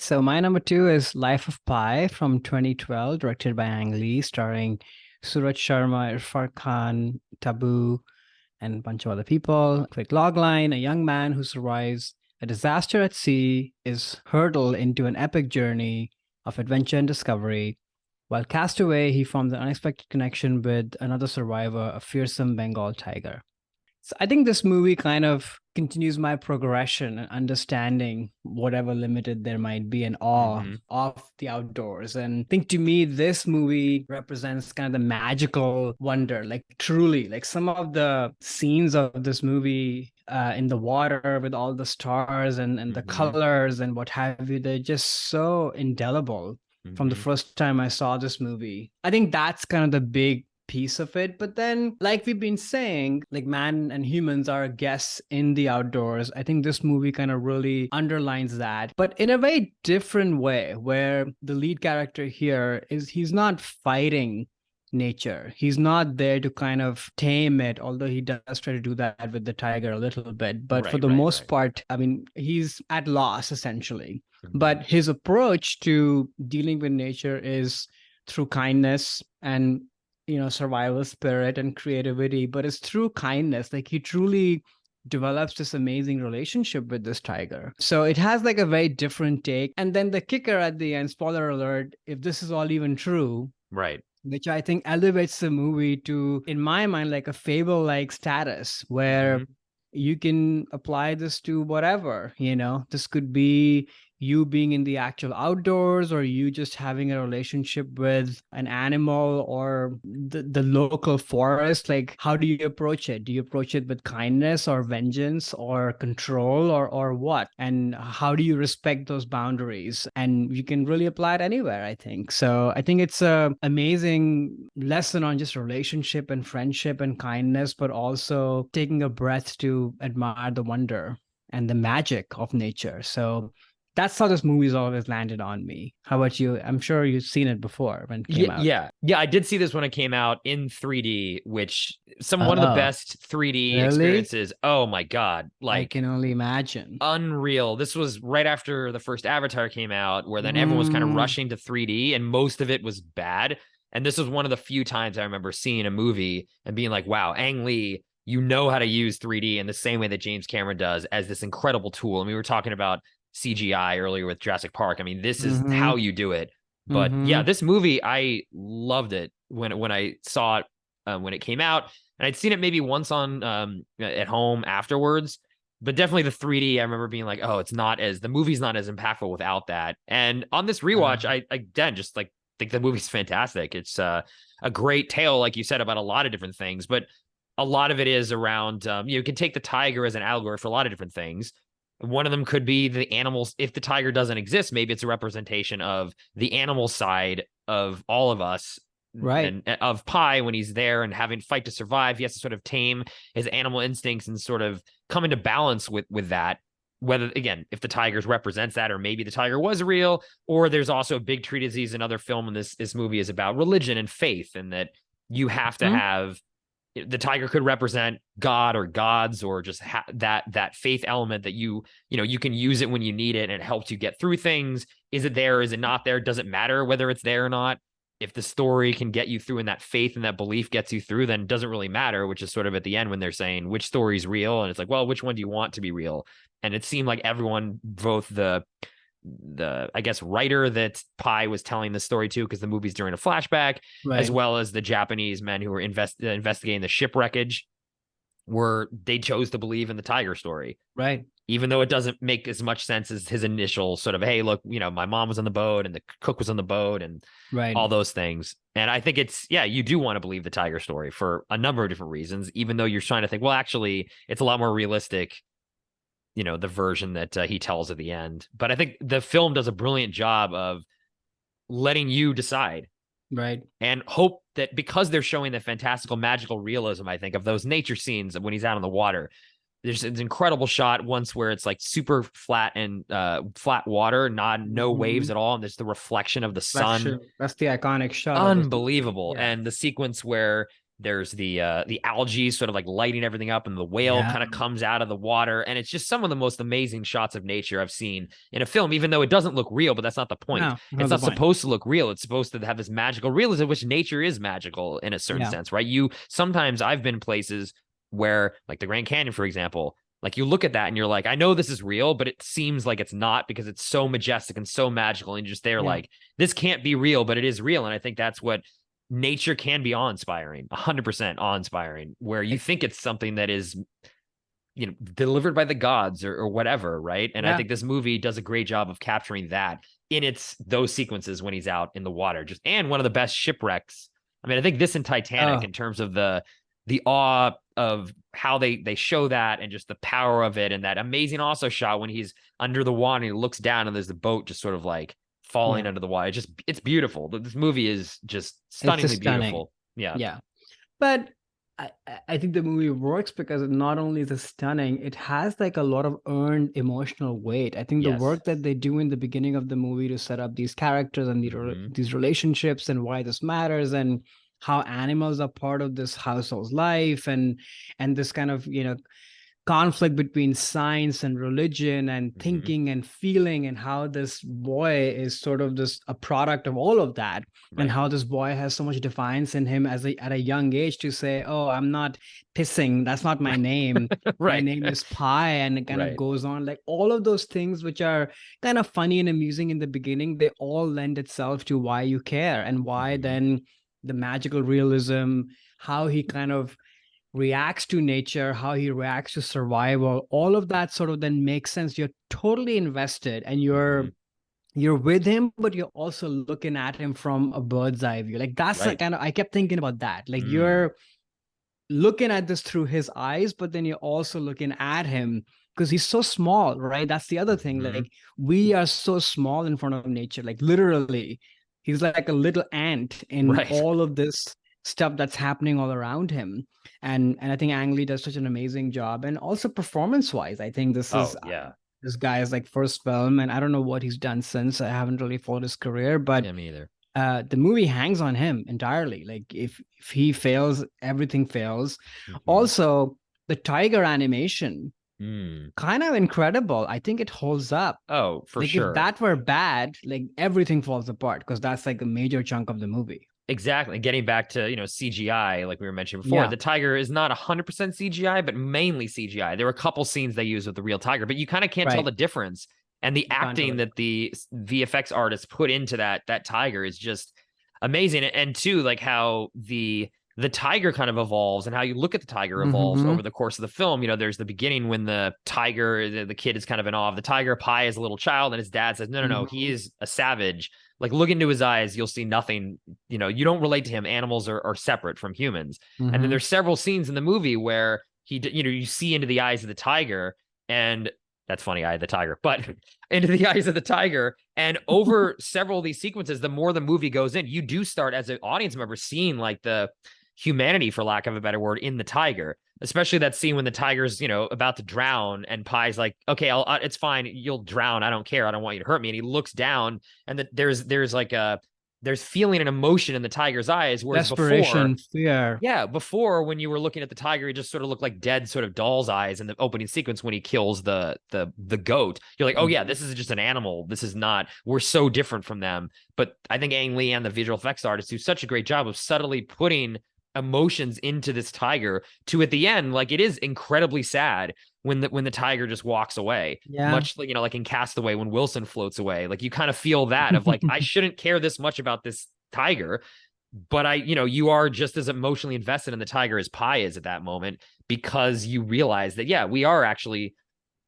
So my number two is Life of Pi from 2012, directed by Ang Lee, starring Suraj Sharma, Irfan Khan, Tabu, and a bunch of other people. Quick logline: a young man who survives a disaster at sea is hurtled into an epic journey of adventure and discovery. While cast away, he forms an unexpected connection with another survivor, a fearsome Bengal tiger. So I think this movie kind of continues my progression and understanding whatever limited there might be and awe hmm of the outdoors. And I think to me, this movie represents kind of the magical wonder, like truly, like some of the scenes of this movie in the water with all the stars and the hmm colors and what have you, they're just so indelible from the hmm first time I saw this movie. I think that's kind of the big piece of it. But then, like we've been saying, like man and humans are guests in the outdoors. I think this movie kind of really underlines that, but in a very different way, where the lead character here is he's not fighting nature. He's not there to kind of tame it, although he does try to do that with the tiger a little bit. But for Right, the right, most right. part, I mean, he's at loss essentially. hmm But his approach to dealing with nature is through kindness and survival spirit and creativity, but it's through kindness. Like he truly develops this amazing relationship with this tiger. So it has like a very different take. And then the kicker at the end, spoiler alert, if this is all even true, Right. which I think elevates the movie to, in my mind, like a fable like status where hmm you can apply this to whatever. This could be you being in the actual outdoors, or you just having a relationship with an animal or the local forest. Like, how do you approach it? Do you approach it with kindness or vengeance or control, or what? And how do you respect those boundaries? And you can really apply it anywhere, I think. So I think it's a amazing lesson on just relationship and friendship and kindness, but also taking a breath to admire the wonder and the magic of nature. So that's how this movie's always landed on me. How about you? I'm sure you've seen it before when it Yeah, came out. yeah, yeah. I did see this when it came out in 3D, which one of the Oh, best 3D really? experiences. Oh my God, I like can only imagine. unreal. This was right after the first Avatar came out, where then everyone was kind of Mm, rushing to 3D, and most of it was bad. And this was one of the few times I remember seeing a movie and being like, "Wow, Ang Lee, you know how to use 3D in the same way that James Cameron does as this incredible tool." And we were talking about CGI earlier with Jurassic Park. I mean, this is how mm-hmm, you do it. But yeah, mm-hmm. this movie, I loved it when I saw it when it came out, and I'd seen it maybe once on at home afterwards, but definitely the 3D, I remember being like, oh, the movie's not as impactful without that. And on this rewatch, I again just like think the movie's fantastic. It's a great tale, like you said, about a lot of different things, but a lot of it is around, you can take the tiger as an allegory for a lot of different things. One of them could be the animals. If the tiger doesn't exist, maybe it's a representation of the animal side of all of us, Right. and of Pi when he's there and having to fight to survive. He has to sort of tame his animal instincts and sort of come into balance with that. Whether again, if the tigers represents that, or maybe the tiger was real, or there's also a big treatise, another film in this movie is about religion and faith, and that you have to Mhm. have the tiger could represent God or gods, or just that faith element that you can use it when you need it, and it helps you get through things. Is it there? Is it not there? Doesn't matter whether it's there or not. If the story can get you through and that faith and that belief gets you through, then it doesn't really matter, which is sort of at the end when they're saying which story's real. And it's like, well, which one do you want to be real? And it seemed like everyone, both the I guess writer that Pi was telling the story to, because the movie's during a flashback, as Right. well as the Japanese men who were investigating the shipwreckage, they chose to believe in the tiger story, Right. even though it doesn't make as much sense as his initial sort of, hey, look, my mom was on the boat and the cook was on the boat and Right. all those things. And I think you do want to believe the tiger story for a number of different reasons, even though you're trying to think, well, actually, it's a lot more realistic, the version that he tells at the end. But I think the film does a brilliant job of letting you decide Right. and hope that, because they're showing the fantastical, magical realism, I think, of those nature scenes when he's out on the water. There's an incredible shot once where it's like super flat and flat water, no waves Mhm. at all, and there's the reflection of the That's sun. true. That's the iconic shot of this movie. Unbelievable. Yeah. And the sequence where There's the algae sort of like lighting everything up, and the whale Yeah. kind of comes out of the water, and it's just some of the most amazing shots of nature I've seen in a film. Even though it doesn't look real, but that's not the point. No, It's another not point. supposed to look real. It's supposed to have this magical realism, which nature is magical in a certain Yeah. sense, right? You sometimes I've been places where, like the Grand Canyon, for example, like you look at that and you're like, I know this is real, but it seems like it's not because it's so majestic and so magical, and you're just there Yeah. like, this can't be real, but it is real. And I think that's what nature can be awe-inspiring, 100% awe-inspiring, where you think it's something that is, you know, delivered by the gods or whatever, right? And I Yeah. think this movie does a great job of capturing that in its those sequences when he's out in the water. Just and one of the best shipwrecks. I mean, I think this and Titanic Oh, in terms of the awe of how they show that and just the power of it, and that amazing also shot when he's under the water and he looks down and there's the boat just sort of like falling yeah. under the water. It's beautiful. This movie is just It's just stunningly stunning. beautiful. Yeah. Yeah. But I think the movie works because it not only is it stunning, it has like a lot of earned emotional weight. I think the Yes. work that they do in the beginning of the movie to set up these characters and Mm-hmm. these relationships and why this matters and how animals are part of this household's life and this kind of, conflict between science and religion and Mm-hmm. thinking and feeling, and how this boy is sort of this a product of all of that, and Right. how this boy has so much defiance in him at a young age to say, oh, I'm not pissing, that's not my name, my Right. name is Pie, and it kind of Right. goes on, like all of those things which are kind of funny and amusing in the beginning, they all lend itself to why you care, and why Mm-hmm. then the magical realism, how he kind of reacts to nature, how he reacts to survival, all of that sort of then makes sense. You're totally invested and Mm-hmm. you're with him, but you're also looking at him from a bird's eye view. Like that's the Right. kind of, I kept thinking about that. Like Mm. you're looking at this through his eyes, but then you're also looking at him because he's so small, right? That's the other thing. Mm-hmm. Like we are so small in front of nature. Like literally, he's like a little ant in Right. all of this stuff that's happening all around him. And I think Ang Lee does such an amazing job. And also performance wise, I think Oh, yeah. this guy's like first film, and I don't know what he's done since. I haven't really followed his career, but Yeah, me either. the movie hangs on him entirely. Like if he fails, everything fails. Mm-hmm. Also, the tiger animation, Mm. kind of incredible. I think it holds up. Oh, for Like if sure. that were bad, like everything falls apart because that's like a major chunk of the movie. Exactly. Getting back to, CGI, like we were mentioning before, Yeah, the tiger is not 100% CGI, but mainly CGI. There were a couple scenes they use with the real tiger, but you kind of can't tell right. the difference. And the You can't tell acting it. that the VFX artists put into that tiger is just amazing. And too, like how the tiger kind of evolves and how you look at the tiger evolves Mm-hmm. over the course of the film. There's the beginning when the tiger, the kid is kind of in awe of the tiger. Pie is a little child, and his dad says, no, no, no, he Mm-hmm. is a savage. Like look into his eyes, you'll see nothing. You don't relate to him. Animals are separate from humans. And then Mm-hmm. there's several scenes in the movie where you see into the eyes of the tiger, and that's funny, eye of the tiger, but into the eyes of the tiger. And over several of these sequences, the more the movie goes in, you do start as an audience member seeing like the humanity, for lack of a better word, in the tiger. Especially that scene when the tiger's, about to drown, and Pie's like, "Okay, it's fine. You'll drown. I don't care. I don't want you to hurt me." And he looks down, and there's like there's feeling and emotion in the tiger's eyes, whereas before, Desperation, fear. yeah, before when you were looking at the tiger, he just sort of looked like dead sort of doll's eyes in the opening sequence when he kills the goat. You're like, oh yeah, Mhm. this is just an animal. This is not. We're so different from them. But I think Ang Lee and the visual effects artists do such a great job of subtly putting emotions into this tiger to at the end, like it is incredibly sad when the tiger just walks away, Yeah. much like like in Castaway when Wilson floats away. Like you kind of feel that of like, I shouldn't care this much about this tiger, but you are just as emotionally invested in the tiger as Pie is at that moment, because you realize that, yeah, we are actually,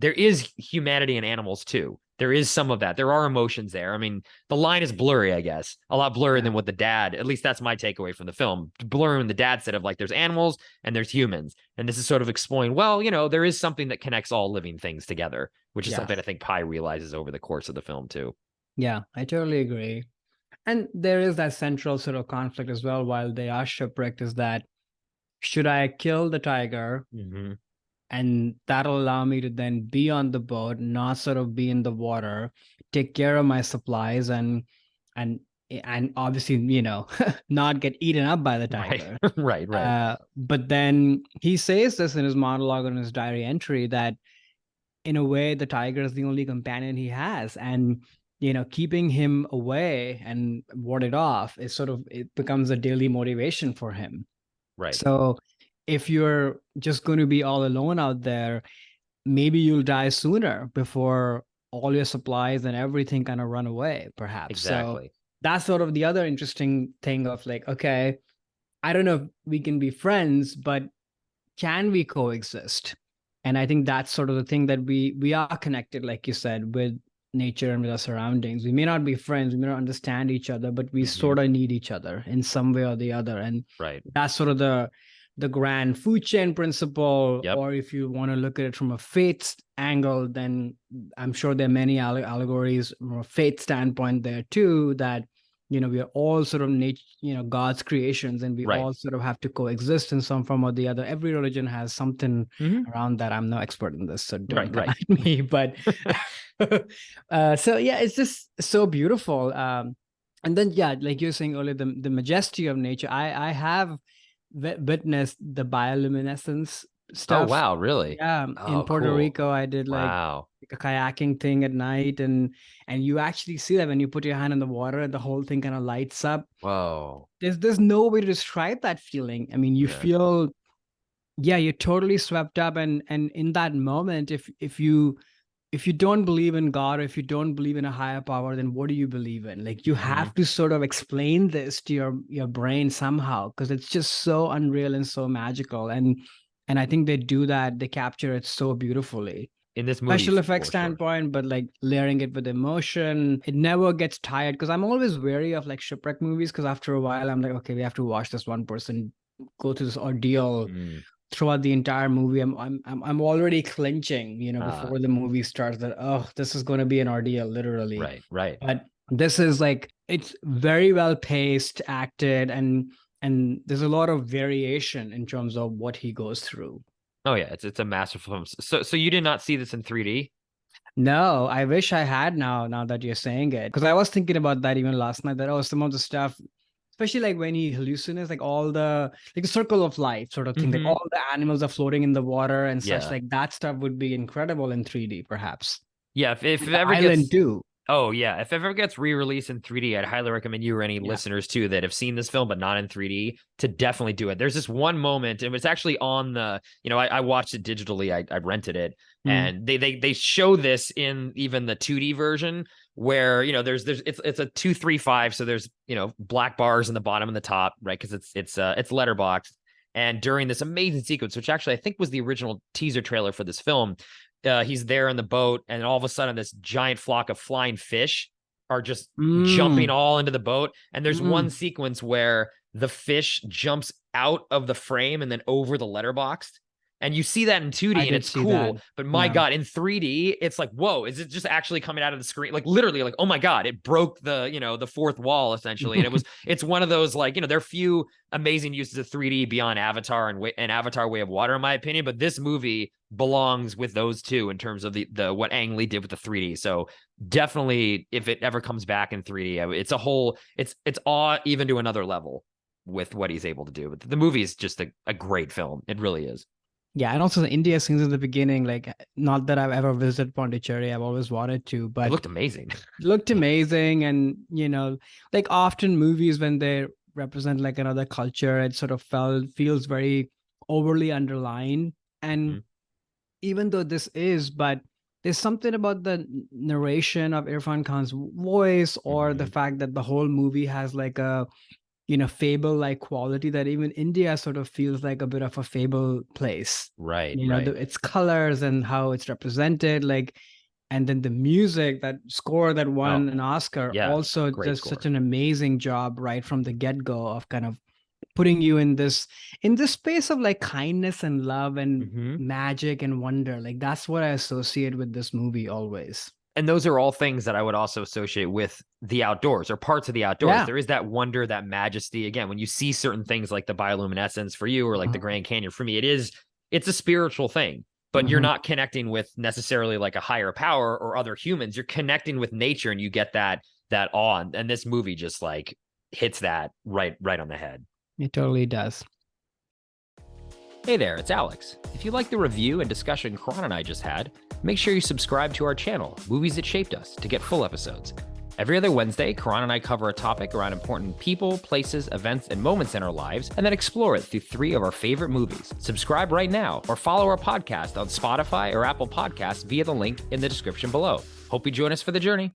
there is humanity in animals too. There is some of that. There are emotions there. I mean, the line is blurry, I guess, a lot blurrier Yeah. than what the dad, at least that's my takeaway from the film, blurry when the dad said of like, there's animals and there's humans. And this is sort of exploring, well, there is something that connects all living things together, which is Yeah. something I think Pie realizes over the course of the film too. Yeah. I totally agree. And there is that central sort of conflict as well while they are shipwrecked, is that should I kill the tiger Mm-hmm. and that'll allow me to then be on the boat, not sort of be in the water, take care of my supplies and and obviously, not get eaten up by the Right. tiger. Right. But then he says this in his monologue on his diary entry that in a way the tiger is the only companion he has, and keeping him away and warded off is sort of, it becomes a daily motivation for him. Right. So if you're just going to be all alone out there, maybe you'll die sooner before all your supplies and everything kind of run away, perhaps. So Exactly. that's sort of the other interesting thing of like, okay, I don't know if we can be friends, but can we coexist? And I think that's sort of the thing, that we are connected, like you said, with nature and with our surroundings. We may not be friends, we may not understand each other, but we Hmm. sort of need each other in some way or the other. And Right. that's sort of the grand food chain principle. Yep. Or if you want to look at it from a faith angle, then I'm sure there are many allegories from a faith standpoint there too, that we are all sort of nature, God's creations, and we Right. all sort of have to coexist in some form or the other. Every religion has something Hmm. around that. I'm no expert in this, so don't Right. come Right. at me. But so yeah, it's just so beautiful. And then yeah, like you were saying earlier, the majesty of nature. I have witnessed the bioluminescence Oh, stuff. wow. Really? Yeah, in Oh, Puerto cool. Rico, I did like Wow. a kayaking thing at night, and you actually see that when you put your hand in the water, the whole thing kind of lights up. Whoa. There's no way to describe that feeling. I mean, you Yeah. feel, yeah, you're totally swept up, and in that moment, if you don't believe in God, or if you don't believe in a higher power, then what do you believe in? Like, you Hmm. have to sort of explain this to your brain somehow, because it's just so unreal and so magical. And I think they do that, they capture it so beautifully. In this movie, Special effects for sure. standpoint, but like layering it with emotion, it never gets tired. Because I'm always wary of like shipwreck movies, because after a while I'm like, okay, we have to watch this one person go through this ordeal Mm. throughout the entire movie. I'm already clenching, Uh, before the movie starts, that, oh, this is going to be an ordeal, literally. right. Right. But this is like, it's very well paced, acted, and there's a lot of variation in terms of what he goes through. Oh yeah, it's a masterful film. So you did not see this in 3D? No, I wish I had, now that you're saying it. Because I was thinking about that even last night, that, oh, some of the stuff, especially like when he hallucinates, like all the, like a circle of life sort of thing, like Hmm. all the animals are floating in the water and such, Yeah. like that stuff would be incredible in 3D, perhaps. Yeah. If And it the ever island gets too. Oh yeah, if it ever gets re-released in 3D, I'd highly recommend you or any Yeah. listeners too that have seen this film but not in 3D to definitely do it. There's this one moment, and it's actually on I watched it digitally. I rented it, Mm. and they show this in even the 2D version where there's it's a 235, so there's black bars in the bottom and the top, right? Because it's letterboxed. And during this amazing sequence, which actually I think was the original teaser trailer for this film, he's there in the boat, and all of a sudden, this giant flock of flying fish are just jumping Mm. all into the boat. And there's one Mm. sequence where the fish jumps out of the frame and then over the letterbox. And you see that in I 2D and did it's see that. cool. But my Yeah. God, in 3D, it's like, whoa, is it just actually coming out of the screen? Like literally, like, oh my God, it broke the fourth wall essentially. And it's one of those, like, there are few amazing uses of 3D beyond Avatar and Avatar Way of Water, in my opinion. But this movie belongs with those two in terms of the what Ang Lee did with the 3D. So definitely, if it ever comes back in 3D, it's awe even to another level with what he's able to do. But the movie is just a great film. It really is. Yeah, and also the India scenes in the beginning, like, not that I've ever visited Pondicherry, I've always wanted to, It but looked amazing. it looked amazing. And like often movies, when they represent like another culture, it sort of feels very overly underlined. And Mhm. even though this is, but there's something about the narration of Irfan Khan's voice, or the Mhm. fact that the whole movie has like a fable like quality, that even India sort of feels like a bit of a fable place. Right, right. Its colors and how it's represented, like, and then the music, that score that Oh, won an Oscar, yeah. also Great does such score. an amazing job right from the get-go of kind of putting you in this space of like kindness and love and Hmm. magic and wonder. Like, that's what I associate with this movie always. And those are all things that I would also associate with the outdoors or parts of the outdoors. Yeah. There is that wonder, that majesty. Again, when you see certain things like the bioluminescence for you or like the Mhm. Grand Canyon, for me, it's a spiritual thing, but you're Mhm. not connecting with necessarily like a higher power or other humans. You're connecting with nature and you get that awe. And this movie just like hits that right on the head. It totally does. Hey there, it's Alex. If you like the review and discussion Karan and I just had, make sure you subscribe to our channel, Movies That Shaped Us, to get full episodes. Every other Wednesday, Karan and I cover a topic around important people, places, events, and moments in our lives, and then explore it through 3 of our favorite movies. Subscribe right now or follow our podcast on Spotify or Apple Podcasts via the link in the description below. Hope you join us for the journey.